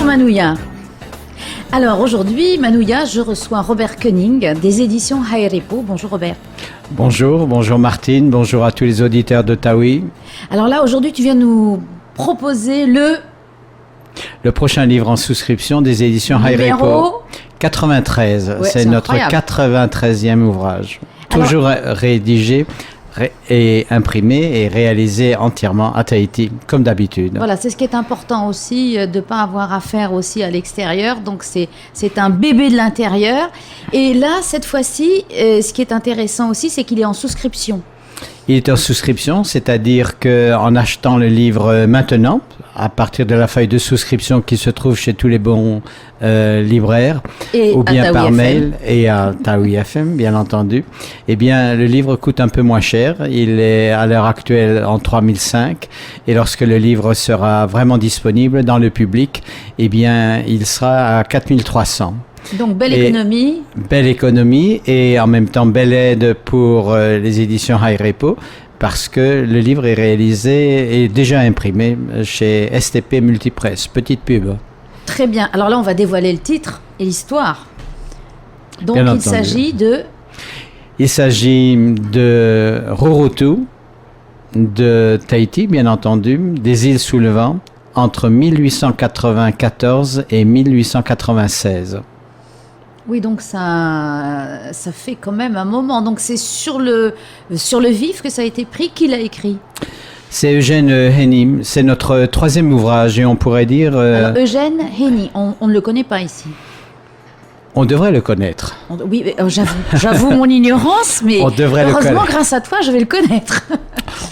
Manouya. Alors aujourd'hui, Manouya, je reçois Robert Koenig des éditions Haerepo. Bonjour Robert. Bonjour Martine, bonjour à tous les auditeurs de Taoui. Alors là, aujourd'hui, tu viens nous proposer le prochain livre en souscription des éditions Haerepo. 93, ouais, c'est notre incroyable. 93e ouvrage. Toujours rédigé et imprimé et réalisé entièrement à Tahiti, comme d'habitude. Voilà, c'est ce qui est important aussi, de ne pas avoir affaire aussi à l'extérieur. Donc, c'est un bébé de l'intérieur. Et là, cette fois-ci, ce qui est intéressant aussi, c'est qu'il est en souscription. Il est en souscription, c'est-à-dire qu'en achetant le livre maintenant, à partir de la feuille de souscription qui se trouve chez tous les bons libraires, et ou bien par mail et à Taoui FM, bien entendu, eh bien, le livre coûte un peu moins cher. Il est à l'heure actuelle en 3005 et lorsque le livre sera vraiment disponible dans le public, eh bien, il sera à 4300. Donc, belle économie. Belle économie et en même temps, belle aide pour les éditions Haerepo parce que le livre est réalisé et déjà imprimé chez STP Multipresse. Petite pub. Très bien. Alors là, on va dévoiler le titre et l'histoire. Donc, il s'agit de... Il s'agit de Rurutu, de Tahiti, bien entendu, des îles sous le vent, entre 1894 et 1896. Oui, donc ça fait quand même un moment. Donc c'est sur le vif que ça a été pris. Qui l'a écrit ? C'est Eugène Henny. C'est notre troisième ouvrage et on pourrait dire... Alors, Eugène Henny, on ne le connaît pas ici. On devrait le connaître. Oui, j'avoue mon ignorance, mais heureusement, grâce à toi, je vais le connaître.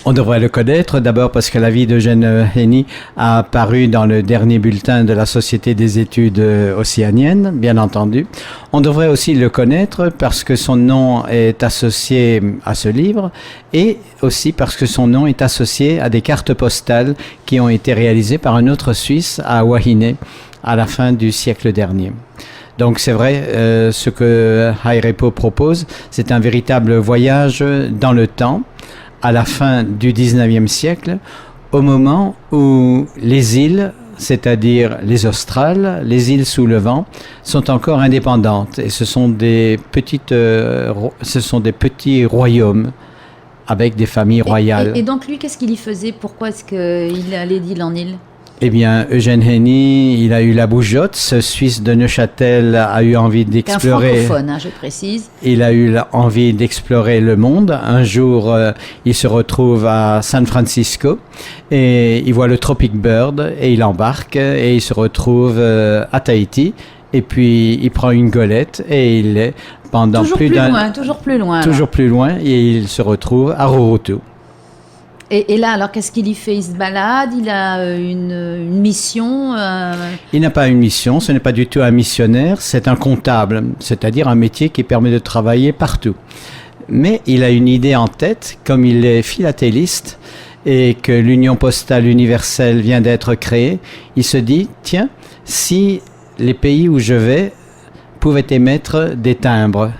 On devrait le connaître, d'abord parce que la vie d'Eugène Henny a apparu dans le dernier bulletin de la Société des études océaniennes, bien entendu. On devrait aussi le connaître parce que son nom est associé à ce livre et aussi parce que son nom est associé à des cartes postales qui ont été réalisées par un autre Suisse à Wahine à la fin du siècle dernier. Donc c'est vrai, ce que Haerepo propose, c'est un véritable voyage dans le temps, à la fin du 19e siècle, au moment où les îles, c'est-à-dire les Australes, les îles sous le vent, sont encore indépendantes. Et ce sont des petits royaumes avec des familles royales. Et donc lui, qu'est-ce qu'il y faisait ? Pourquoi est-ce qu'il allait d'île en île ? Eh bien, Eugène Henny, il a eu la bougeotte. Ce Suisse de Neuchâtel a eu envie d'explorer. C'est un francophone, je précise. Il a eu envie d'explorer le monde. Un jour, il se retrouve à San Francisco et il voit le Tropic Bird et il embarque et il se retrouve à Tahiti. Et puis, il prend une golette et il est pendant toujours plus loin et il se retrouve à Rurutu. Et là, alors, qu'est-ce qu'il y fait ? Il se balade, il a une mission Il n'a pas une mission, ce n'est pas du tout un missionnaire, c'est un comptable, c'est-à-dire un métier qui permet de travailler partout. Mais il a une idée en tête, comme il est philatéliste et que l'Union postale universelle vient d'être créée, il se dit, tiens, si les pays où je vais pouvaient émettre des timbres.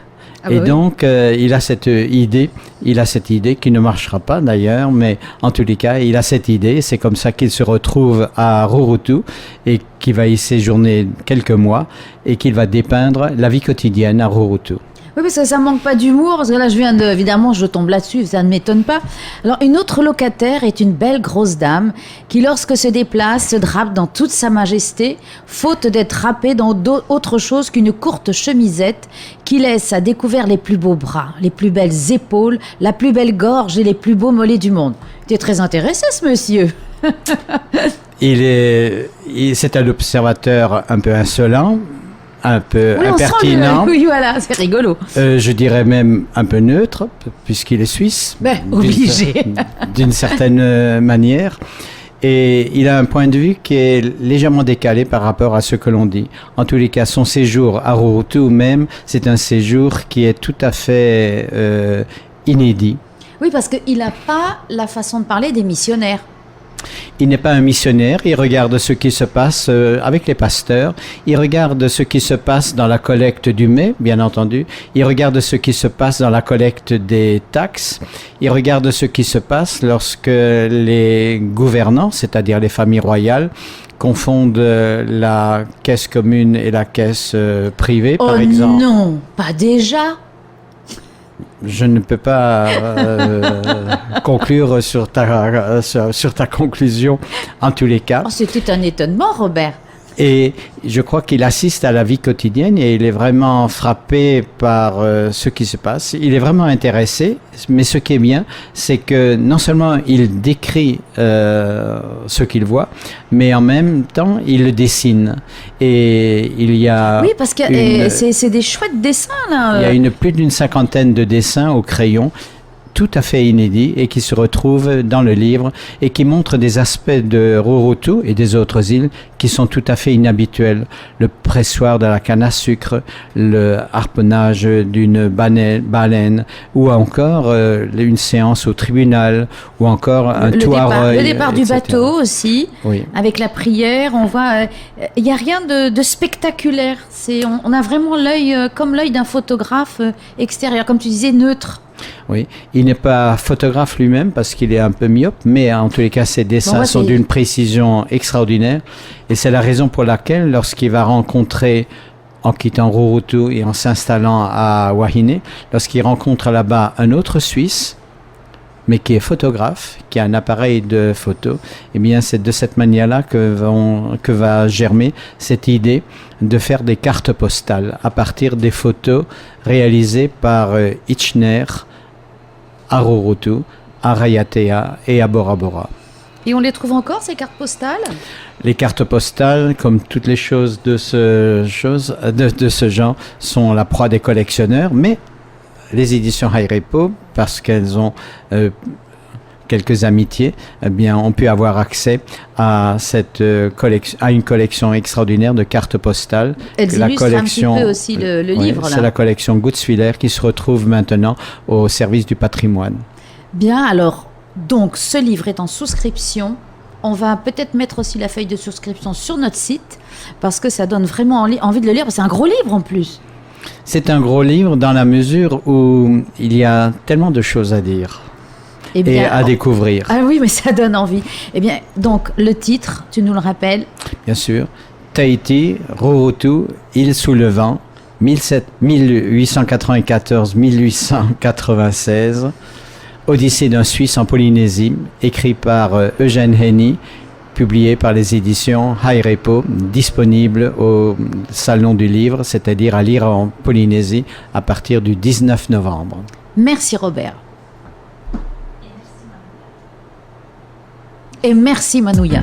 Et donc, il a cette idée qui ne marchera pas d'ailleurs, mais en tous les cas, il a cette idée. C'est comme ça qu'il se retrouve à Rurutu et qu'il va y séjourner quelques mois et qu'il va dépeindre la vie quotidienne à Rurutu. Oui, parce que ça manque pas d'humour, parce que là, évidemment, je tombe là-dessus, ça ne m'étonne pas. Alors, une autre locataire est une belle grosse dame qui, lorsque se déplace, se drape dans toute sa majesté, faute d'être râpée dans autre chose qu'une courte chemisette qui laisse à découvert les plus beaux bras, les plus belles épaules, la plus belle gorge et les plus beaux mollets du monde. Tu es très intéressé, ce monsieur. C'est un observateur un peu insolent, un peu impertinent. Oui, voilà, c'est rigolo. Je dirais même un peu neutre, puisqu'il est suisse. Obligé. D'une certaine manière. Et il a un point de vue qui est légèrement décalé par rapport à ce que l'on dit. En tous les cas, son séjour à Rurutu même, c'est un séjour qui est tout à fait inédit. Oui, parce qu'il n'a pas la façon de parler des missionnaires. Il n'est pas un missionnaire, il regarde ce qui se passe avec les pasteurs, il regarde ce qui se passe dans la collecte du mets, bien entendu, il regarde ce qui se passe dans la collecte des taxes, il regarde ce qui se passe lorsque les gouvernants, c'est-à-dire les familles royales, confondent la caisse commune et la caisse privée, par exemple. Oh non, pas déjà. Je ne peux pas conclure sur ta conclusion en tous les cas. Oh, c'était un étonnement, Robert. Et je crois qu'il assiste à la vie quotidienne et il est vraiment frappé par ce qui se passe. Il est vraiment intéressé, mais ce qui est bien, c'est que non seulement il décrit ce qu'il voit, mais en même temps, il le dessine. Et il y a... Oui, parce que c'est des chouettes dessins, là. Il y a plus d'une cinquantaine de dessins au crayon, tout à fait inédits et qui se retrouvent dans le livre et qui montrent des aspects de Rurutu et des autres îles qui sont tout à fait inhabituels. Le pressoir de la canne à sucre, le harponnage d'une baleine ou encore une séance au tribunal ou encore un toit-reuil. Le départ du bateau aussi, oui. Avec la prière, on voit, il n'y a rien de spectaculaire. On a vraiment l'œil, comme l'œil d'un photographe extérieur, comme tu disais, neutre. Oui, il n'est pas photographe lui-même parce qu'il est un peu myope, mais en tous les cas, ses dessins sont d'une précision extraordinaire. Et c'est la raison pour laquelle, lorsqu'il va rencontrer, en quittant Rurutu et en s'installant à Wahine, lorsqu'il rencontre là-bas un autre Suisse, mais qui est photographe, qui a un appareil de photo, eh bien c'est de cette manière-là que va germer cette idée de faire des cartes postales à partir des photos réalisées par Ichner à Rurutu, à Raiatea et à Bora Bora. Et on les trouve encore, ces cartes postales ? Les cartes postales, comme toutes les choses de ce genre, sont la proie des collectionneurs, mais les éditions Hairepo, parce qu'elles ont quelques amitiés, eh bien, ont pu avoir accès à une collection extraordinaire de cartes postales. Elles illustrent un petit peu aussi le livre. C'est la collection Gutzwiller qui se retrouve maintenant au service du patrimoine. Bien, alors, donc, ce livre est en souscription. On va peut-être mettre aussi la feuille de souscription sur notre site, parce que ça donne vraiment envie de le lire. C'est un gros livre en plus. C'est un gros livre dans la mesure où il y a tellement de choses à dire et à découvrir. Ah oui, mais ça donne envie. Eh bien, donc, le titre, tu nous le rappelles ? Bien sûr. Tahiti, Rurutu, île sous le vent, 1894-1896. Odyssée d'un Suisse en Polynésie, écrit par Eugène Henny, publié par les éditions Hairepo, disponible au Salon du Livre, c'est-à-dire à lire en Polynésie à partir du 19 novembre. Merci Robert. Et merci Manouya.